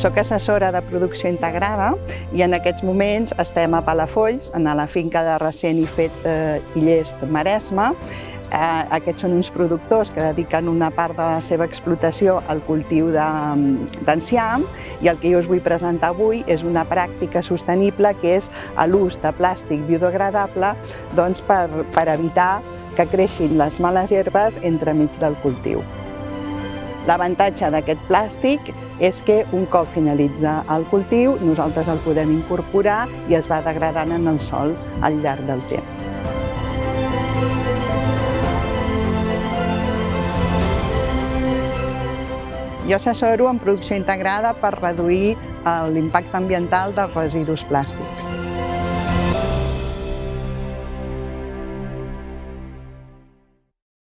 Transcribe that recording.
Soc assessora de producció integrada i en aquests moments estem a Palafolls, a la finca de Recent i Fet i Llest Maresme. Aquests són uns productors que dediquen una part de la seva explotació al cultiu d'enciam i el que jo us vull presentar avui és una pràctica sostenible que és l'ús de plàstic biodegradable per evitar que creixin les males herbes entremig del cultiu. L'avantatge d'aquest plàstic és que un cop finalitza el cultiu nosaltres el podem incorporar i es va degradant en el sòl al llarg del temps. Jo assessoro en producció integrada per reduir l'impacte ambiental dels residus plàstics.